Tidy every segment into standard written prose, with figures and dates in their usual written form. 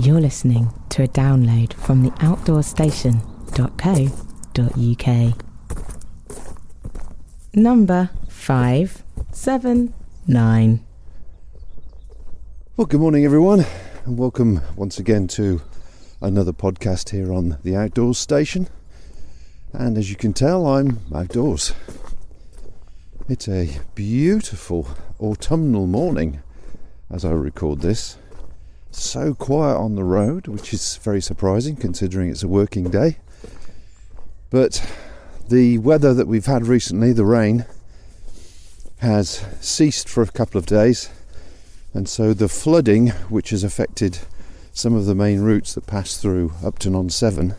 You're listening to a download from the outdoorstation.co.uk. Number 579. Well, good morning everyone, and welcome once again to another podcast here on the Outdoors Station. And as you can tell, I'm outdoors. It's a beautiful autumnal morning as I record this. So quiet on the road, which is very surprising considering it's a working day. But the weather that we've had recently, the rain, has ceased for a couple of days, and so the flooding, which has affected some of the main routes that pass through Upton on 7,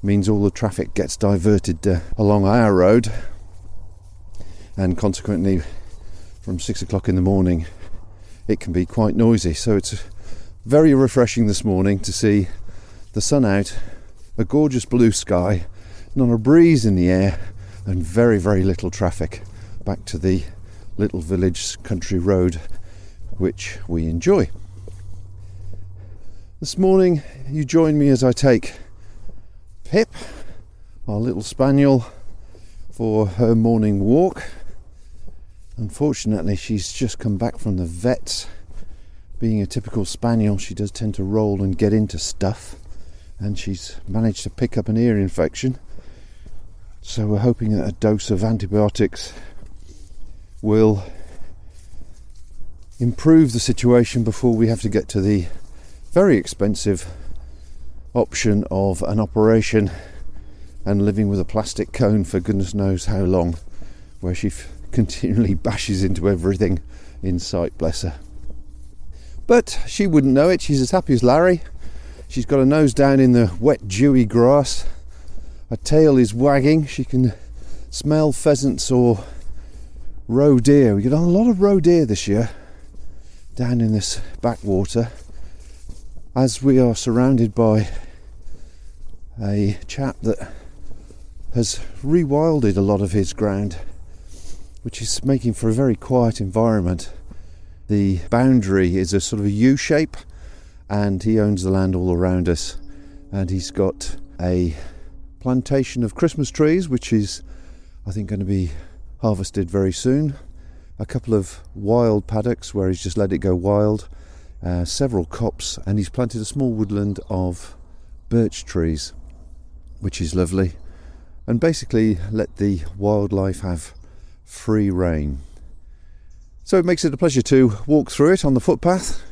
means all the traffic gets diverted along our road, and consequently from 6 o'clock in the morning it can be quite noisy. So it's very refreshing this morning to see the sun out, a gorgeous blue sky, not a breeze in the air, and very, very little traffic back to the little village country road which we enjoy. This morning you join me as I take Pip, our little spaniel, for her morning walk. Unfortunately, she's just come back from the vets. Being a typical spaniel, she does tend to roll and get into stuff, and she's managed to pick up an ear infection. So we're hoping that a dose of antibiotics will improve the situation before we have to get to the very expensive option of an operation and living with a plastic cone for goodness knows how long, where she continually bashes into everything in sight, bless her. But she wouldn't know it. She's as happy as Larry. She's got her nose down in the wet dewy grass, her tail is wagging, she can smell pheasants or roe deer. We get a lot of roe deer this year down in this backwater, as we are surrounded by a chap that has rewilded a lot of his ground, which is making for a very quiet environment. The boundary is a sort of a U shape, and he owns the land all around us, and he's got a plantation of Christmas trees which is, I think, going to be harvested very soon, a couple of wild paddocks where he's just let it go wild, several copse, and he's planted a small woodland of birch trees, which is lovely, and basically let the wildlife have free rein. So it makes it a pleasure to walk through it on the footpath.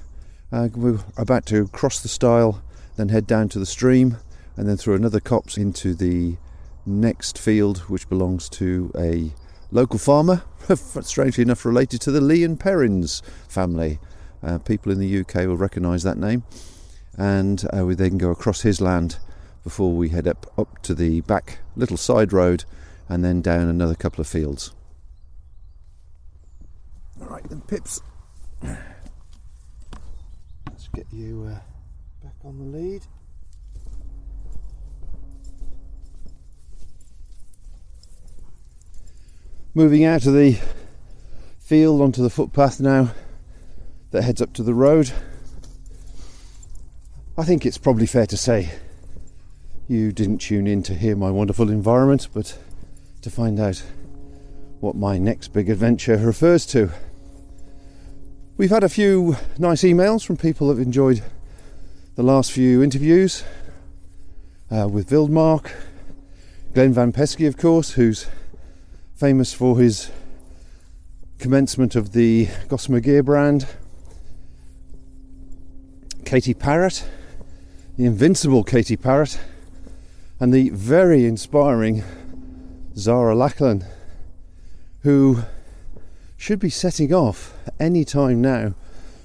We're about to cross the stile, then head down to the stream, and then through another copse into the next field, which belongs to a local farmer, strangely enough related to the Lee and Perrins family. People in the UK will recognise that name, and we then go across his land before we head up to the back little side road and then down another couple of fields. Alright then, Pips, let's get you back on the lead. Moving out of the field onto the footpath now that heads up to the road. I think it's probably fair to say you didn't tune in to hear my wonderful environment, but to find out what my next big adventure refers to. We've had a few nice emails from people that have enjoyed the last few interviews with Vildmark, Glenn Van Pesky, of course, who's famous for his commencement of the Gossamer Gear brand, Katie Parrott, the invincible Katie Parrott, and the very inspiring Zara Lachlan, who should be setting off any time now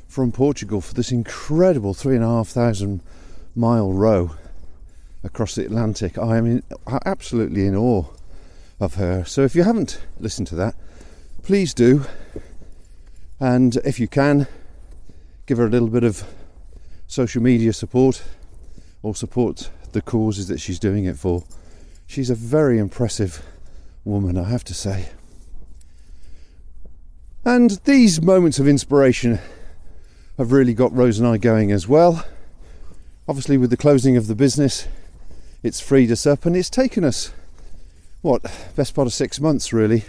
from Portugal for this incredible 3,500 mile row across the Atlantic. I am absolutely in awe of her. So if you haven't listened to that, please do, and if you can, give her a little bit of social media support, or support the causes that she's doing it for. She's a very impressive woman, I have to say. And these moments of inspiration have really got Rose and I going as well. Obviously, with the closing of the business, it's freed us up, and it's taken us, best part of 6 months really,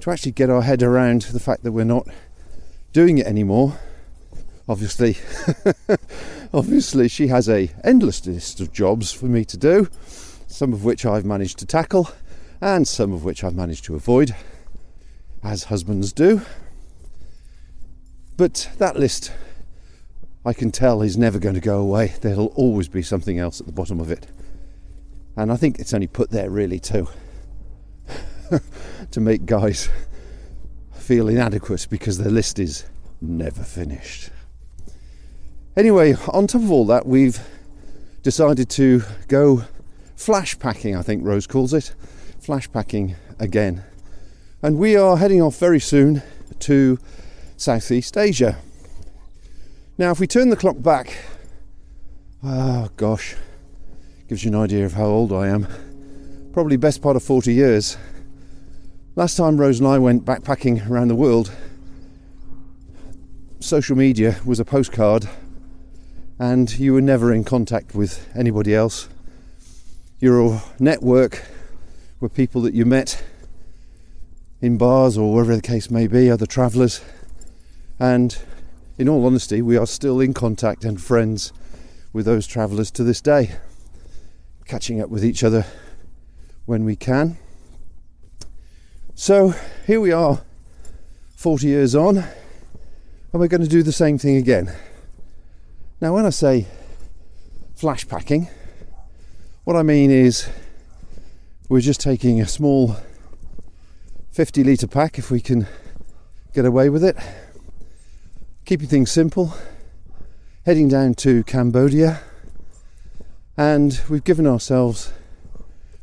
to actually get our head around the fact that we're not doing it anymore. Obviously, she has a endless list of jobs for me to do, some of which I've managed to tackle, and some of which I've managed to avoid, as husbands do. But that list, I can tell, is never going to go away. There'll always be something else at the bottom of it. And I think it's only put there really to make guys feel inadequate, because their list is never finished. Anyway, on top of all that, we've decided to go flash packing, I think Rose calls it. Flash packing again. And we are heading off very soon to Southeast Asia. Now, if we turn the clock back, gives you an idea of how old I am. Probably best part of 40 years. Last time Rose and I went backpacking around the world, social media was a postcard, and you were never in contact with anybody else. Your network were people that you met in bars or wherever the case may be, other travellers. And in all honesty, we are still in contact and friends with those travellers to this day, catching up with each other when we can. So here we are, 40 years on, and we're going to do the same thing again. Now, when I say flash packing, what I mean is we're just taking a small 50 litre pack, if we can get away with it, keeping things simple, heading down to Cambodia, and we've given ourselves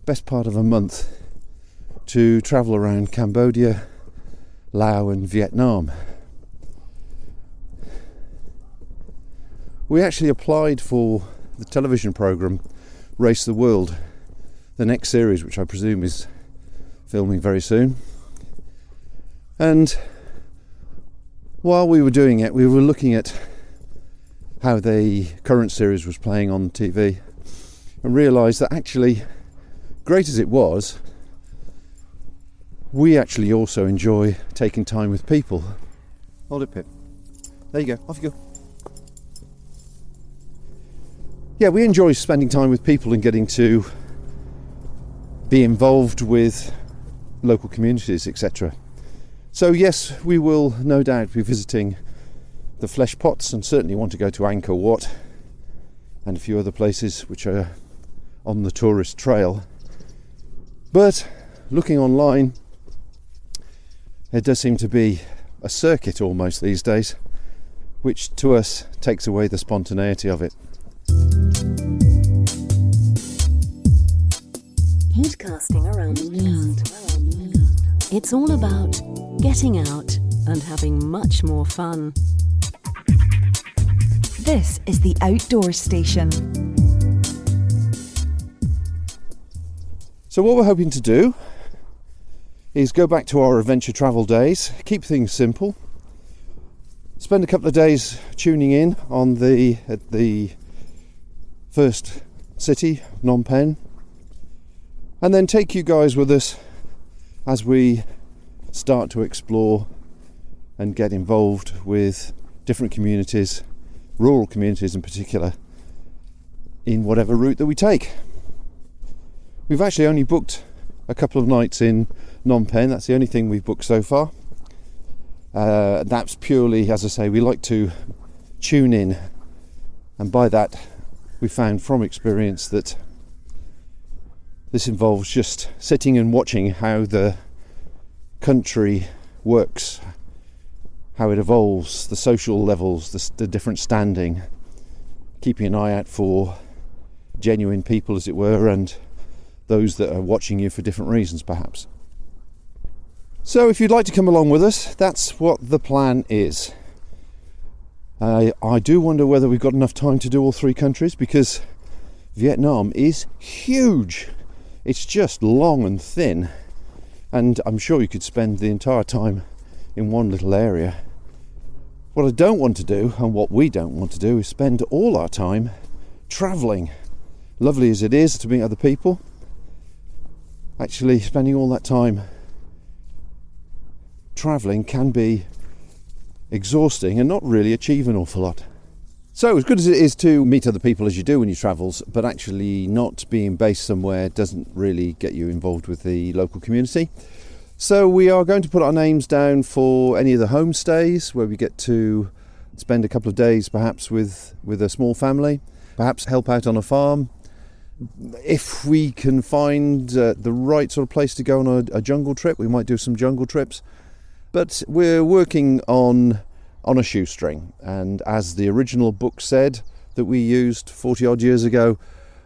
best part of a month to travel around Cambodia, Laos and Vietnam. We actually applied for the television programme Race the World, the next series, which I presume is filming very soon. And while we were doing it, we were looking at how the current series was playing on TV and realised that actually, great as it was, we actually also enjoy taking time with people. Hold it, Pip. There you go. Off you go. Yeah, we enjoy spending time with people and getting to be involved with local communities, etc. So yes, we will no doubt be visiting the flesh pots, and certainly want to go to Angkor Wat and a few other places which are on the tourist trail. But looking online, there does seem to be a circuit almost these days, which to us takes away the spontaneity of it. Podcasting around the world. It's all about getting out and having much more fun. This is the Outdoor Station. So what we're hoping to do is go back to our adventure travel days, keep things simple, spend a couple of days tuning in on the first city, Phnom Penh, and then take you guys with us as we start to explore and get involved with different communities, rural communities in particular, in whatever route that we take. We've actually only booked a couple of nights in Phnom Penh. That's the only thing we've booked so far. That's purely, as I say, we like to tune in, and by that we found from experience that this involves just sitting and watching how the country works, how it evolves, the social levels, the different standing, keeping an eye out for genuine people, as it were, and those that are watching you for different reasons perhaps. So if you'd like to come along with us, that's what the plan is. I do wonder whether we've got enough time to do all three countries, because Vietnam is huge. It's just long and thin, and I'm sure you could spend the entire time in one little area. What I don't want to do, and what we don't want to do, is spend all our time travelling, lovely as it is to meet other people, actually spending all that time travelling can be exhausting and not really achieve an awful lot. So as good as it is to meet other people as you do when you travels, but actually not being based somewhere doesn't really get you involved with the local community. So we are going to put our names down for any of the homestays where we get to spend a couple of days perhaps with a small family, perhaps help out on a farm. If we can find the right sort of place to go on a jungle trip, we might do some jungle trips. But we're working on a shoestring, and as the original book said that we used 40 odd years ago,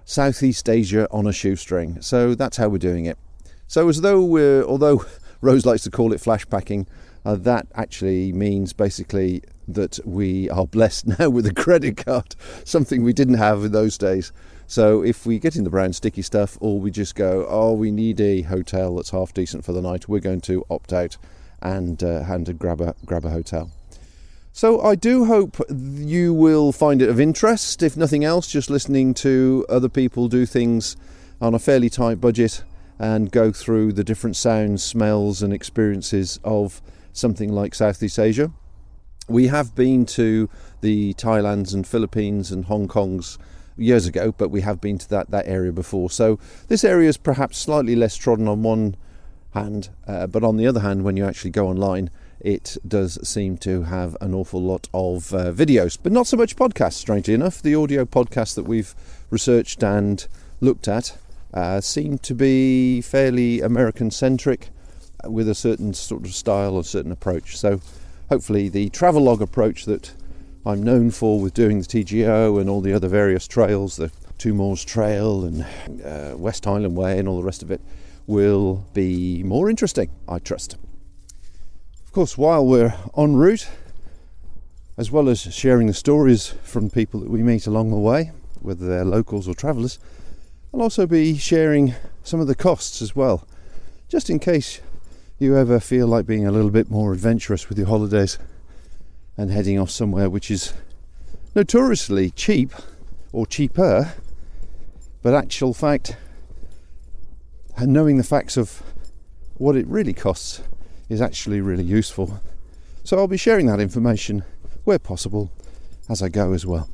Southeast Asia on a shoestring. So that's how we're doing it. So although Rose likes to call it flash packing, that actually means basically that we are blessed now with a credit card, something we didn't have in those days. So if we get in the brown sticky stuff, or we just go, we need a hotel that's half decent for the night, we're going to opt out and grab a hotel. So I do hope you will find it of interest. If nothing else, just listening to other people do things on a fairly tight budget and go through the different sounds, smells and experiences of something like Southeast Asia. We have been to the Thailands and Philippines and Hong Kongs years ago, but we have been to that area before. So this area is perhaps slightly less trodden on one hand, but on the other hand, when you actually go online, it does seem to have an awful lot of videos, but not so much podcasts, strangely enough. The audio podcasts that we've researched and looked at seem to be fairly American-centric, with a certain sort of style, a certain approach. So hopefully the travelogue approach that I'm known for with doing the TGO and all the other various trails, the Two Moors Trail and West Highland Way and all the rest of it, will be more interesting, I trust. Of course, while we're en route, as well as sharing the stories from people that we meet along the way, whether they're locals or travellers, I'll also be sharing some of the costs as well, just in case you ever feel like being a little bit more adventurous with your holidays and heading off somewhere which is notoriously cheap or cheaper, but actual fact, and knowing the facts of what it really costs is actually really useful. So I'll be sharing that information where possible as I go as well.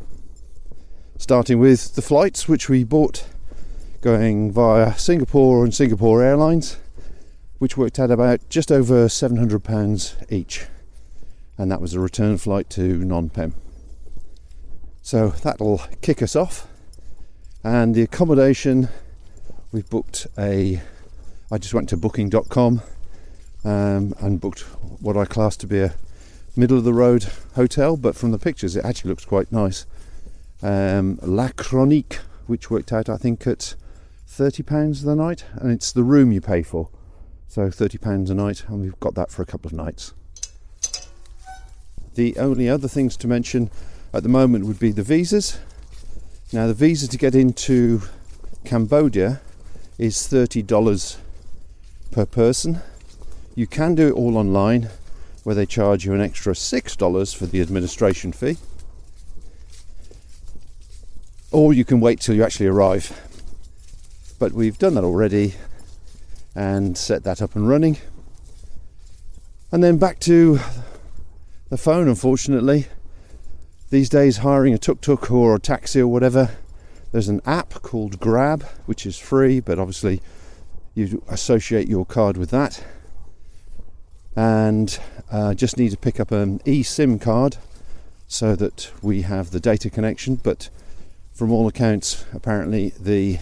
Starting with the flights which we bought going via Singapore and Singapore Airlines, which worked out about just over £700 each, and that was a return flight to Phnom Penh. So that'll kick us off. And the accommodation, we've booked I just went to booking.com and booked what I class to be a middle of the road hotel, but from the pictures it actually looks quite nice. La Chronique, which worked out I think at £30 the night, and it's the room you pay for. So £30 a night, and we've got that for a couple of nights. The only other things to mention at the moment would be the visas. Now the visa to get into Cambodia is $30 per person. You can do it all online, where they charge you an extra $6 for the administration fee. Or you can wait till you actually arrive. But we've done that already and set that up and running. And then back to the phone, unfortunately. These days, hiring a tuk-tuk or a taxi or whatever, there's an app called Grab, which is free, but obviously you associate your card with that. And just need to pick up an eSIM card so that we have the data connection. But from all accounts, apparently the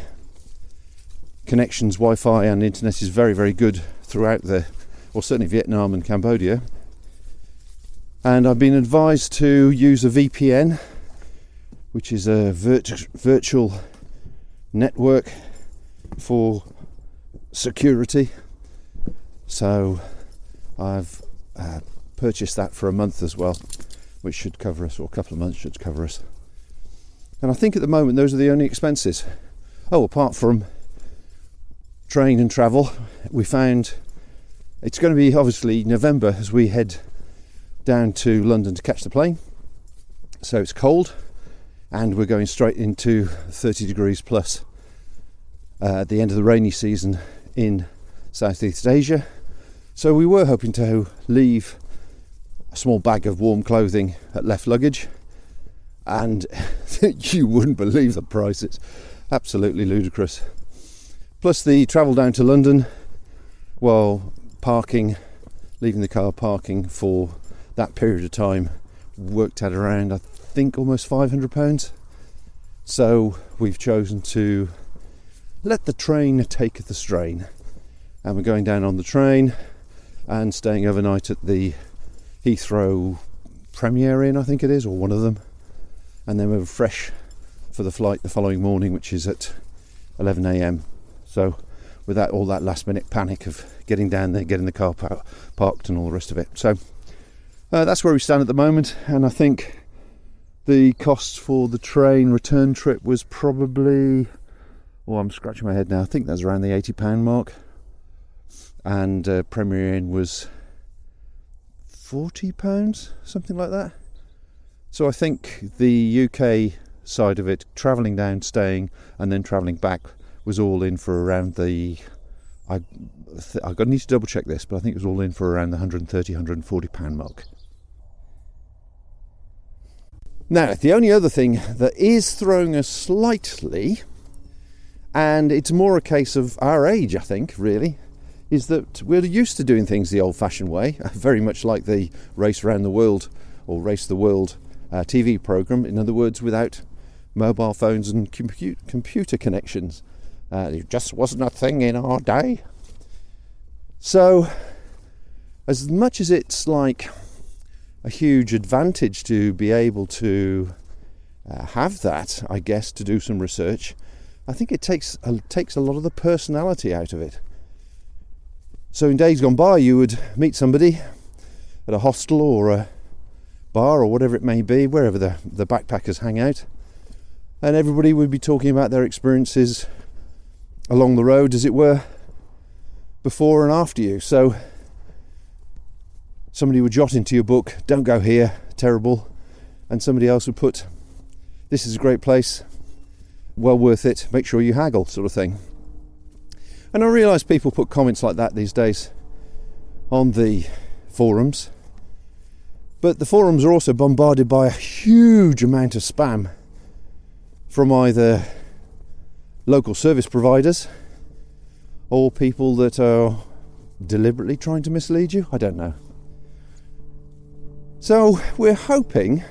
connections, Wi-Fi and internet is very, very good throughout certainly Vietnam and Cambodia. And I've been advised to use a VPN, which is a virtual network for security. So I've purchased that for a month as well, which should cover us, or a couple of months should cover us. And I think at the moment those are the only expenses. Apart from train and travel, we found it's going to be obviously November as we head down to London to catch the plane. So it's cold. and we're going straight into 30 degrees plus at the end of the rainy season in Southeast Asia. So we were hoping to leave a small bag of warm clothing at left luggage, and you wouldn't believe the price. It's absolutely ludicrous. Plus the travel down to London while leaving the car parking for that period of time worked at around, I think, almost £500. So we've chosen to let the train take the strain, and we're going down on the train and staying overnight at the Heathrow Premier Inn, I think it is, or one of them, and then we're fresh for the flight the following morning, which is at 11 a.m. So without all that last minute panic of getting down there, getting the car parked and all the rest of it. So that's where we stand at the moment, and I think the cost for the train return trip was probably, I'm scratching my head now, I think that's around the £80 mark, and Premier Inn was £40, something like that. So I think the UK side of it, travelling down, staying, and then travelling back, was all in for around the, I need to double check this, but I think it was all in for around the £130, £140 mark. Now, the only other thing that is throwing us slightly, and it's more a case of our age, I think, really, is that we're used to doing things the old-fashioned way, very much like the Race Around the World or Race the World TV programme. In other words, without mobile phones and computer connections. It just wasn't a thing in our day. So, as much as it's like a huge advantage to be able to have that, I guess, to do some research, I think it takes a lot of the personality out of it. So in days gone by, you would meet somebody at a hostel or a bar or whatever it may be, wherever the backpackers hang out, and everybody would be talking about their experiences along the road, as it were, before and after you. So somebody would jot into your book, "Don't go here, terrible," and somebody else would put, "This is a great place, well worth it, make sure you haggle," sort of thing. And I realise people put comments like that these days on the forums, but the forums are also bombarded by a huge amount of spam from either local service providers or people that are deliberately trying to mislead you. I don't know. So we're hoping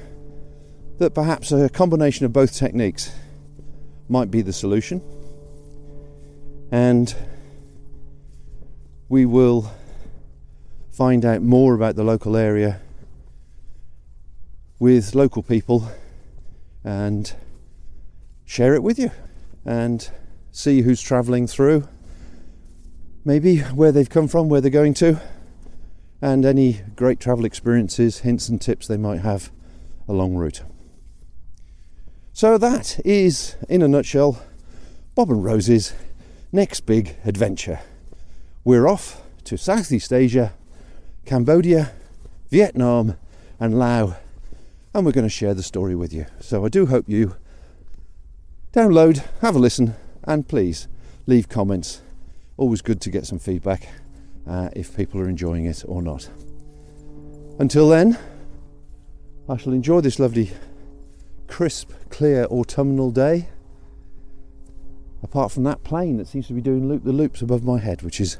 that perhaps a combination of both techniques might be the solution, and we will find out more about the local area with local people and share it with you and see who's travelling through, maybe where they've come from, where they're going to, and any great travel experiences, hints and tips they might have along route. So that is, in a nutshell, Bob and Rose's Next Big Adventure. We're off to Southeast Asia, Cambodia, Vietnam and Laos, and we're going to share the story with you. So I do hope you download, have a listen, and please leave comments. Always good to get some feedback if people are enjoying it or not. Until then, I shall enjoy this lovely, crisp, clear autumnal day. Apart from that plane that seems to be doing loop-the-loops above my head, which is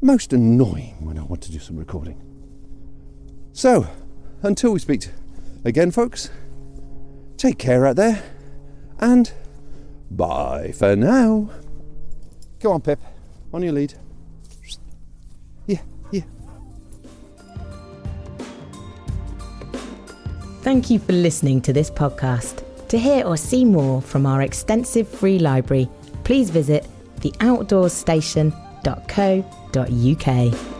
most annoying when I want to do some recording. So, until we speak again, folks, take care out there, and bye for now. Go on, Pip, on your lead. Yeah. Thank you for listening to this podcast. To hear or see more from our extensive free library, please visit theoutdoorstation.co.uk.